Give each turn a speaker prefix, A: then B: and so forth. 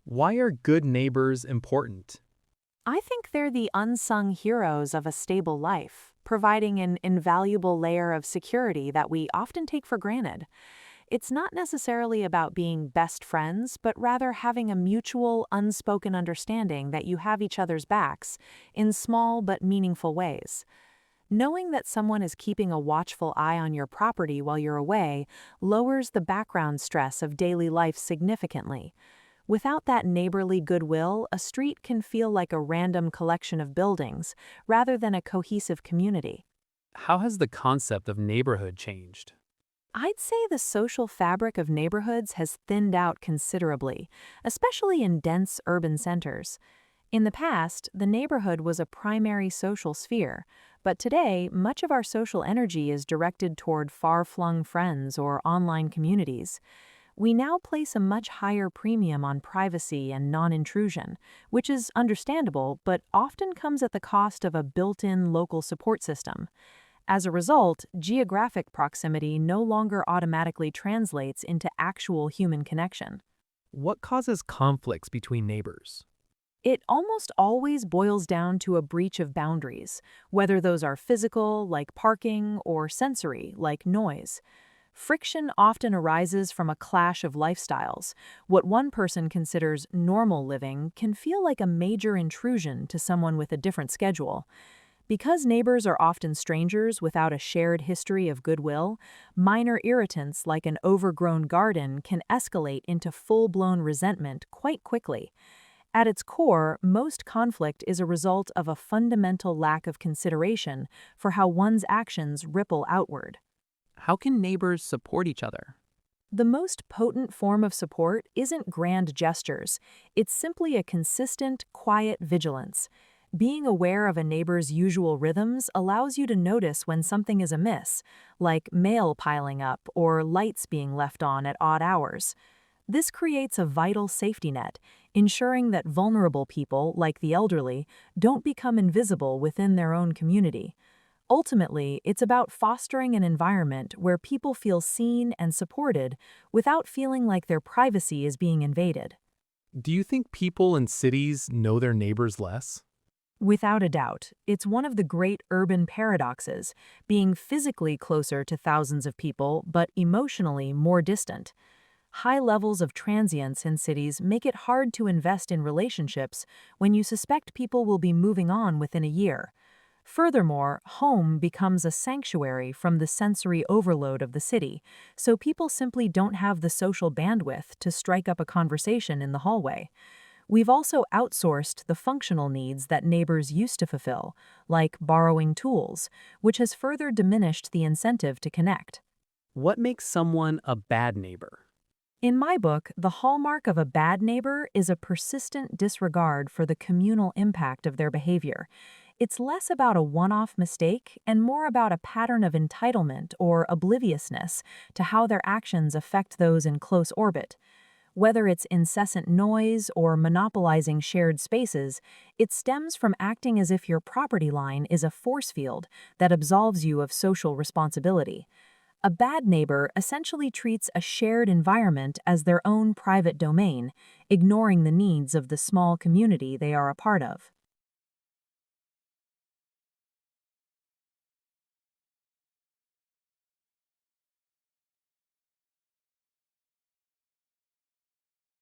A: Why are good neighbors important?
B: I think they're the unsung heroes of a stable life, providing an invaluable layer of security that we often take for granted. It's not necessarily about being best friends, but rather having a mutual, unspoken understanding that you have each other's backs in small but meaningful ways. Knowing that someone is keeping a watchful eye on your property while you're away lowers the background stress of daily life significantly. Without that neighborly goodwill, a street can feel like a random collection of buildings rather than a cohesive community.
A: How has the concept of neighborhood changed?
B: I'd say the social fabric of neighborhoods has thinned out considerably, especially in dense urban centers. In the past, the neighborhood was a primary social sphere, but today, much of our social energy is directed toward far-flung friends or online communities. We now place a much higher premium on privacy and non-intrusion, which is understandable but often comes at the cost of a built-in local support system. As a result, geographic proximity no longer automatically translates into actual human connection.
A: What causes conflicts between neighbors?
B: It almost always boils down to a breach of boundaries, whether those are physical, like parking, or sensory, like noise. Friction often arises from a clash of lifestyles. What one person considers normal living can feel like a major intrusion to someone with a different schedule. Because neighbors are often strangers without a shared history of goodwill, minor irritants like an overgrown garden can escalate into full-blown resentment quite quickly. At its core, most conflict is a result of a fundamental lack of consideration for how one's actions ripple outward.
A: How can neighbors support each other?
B: The most potent form of support isn't grand gestures. It's simply a consistent, quiet vigilance. Being aware of a neighbor's usual rhythms allows you to notice when something is amiss, like mail piling up or lights being left on at odd hours. This creates a vital safety net, ensuring that vulnerable people, like the elderly, don't become invisible within their own community. Ultimately, it's about fostering an environment where people feel seen and supported without feeling like their privacy is being invaded.
A: Do you think people in cities know their neighbors less?
B: Without a doubt, it's one of the great urban paradoxes, being physically closer to thousands of people but emotionally more distant. High levels of transience in cities make it hard to invest in relationships when you suspect people will be moving on within a year. Furthermore, home becomes a sanctuary from the sensory overload of the city, so people simply don't have the social bandwidth to strike up a conversation in the hallway. We've also outsourced the functional needs that neighbors used to fulfill, like borrowing tools, which has further diminished the incentive to connect.
A: What makes someone a bad neighbor?
B: In my book, the hallmark of a bad neighbor is a persistent disregard for the communal impact of their behavior. It's less about a one-off mistake and more about a pattern of entitlement or obliviousness to how their actions affect those in close orbit. Whether it's incessant noise or monopolizing shared spaces, it stems from acting as if your property line is a force field that absolves you of social responsibility. A bad neighbor essentially treats a shared environment as their own private domain, ignoring the needs of the small community they are a part of.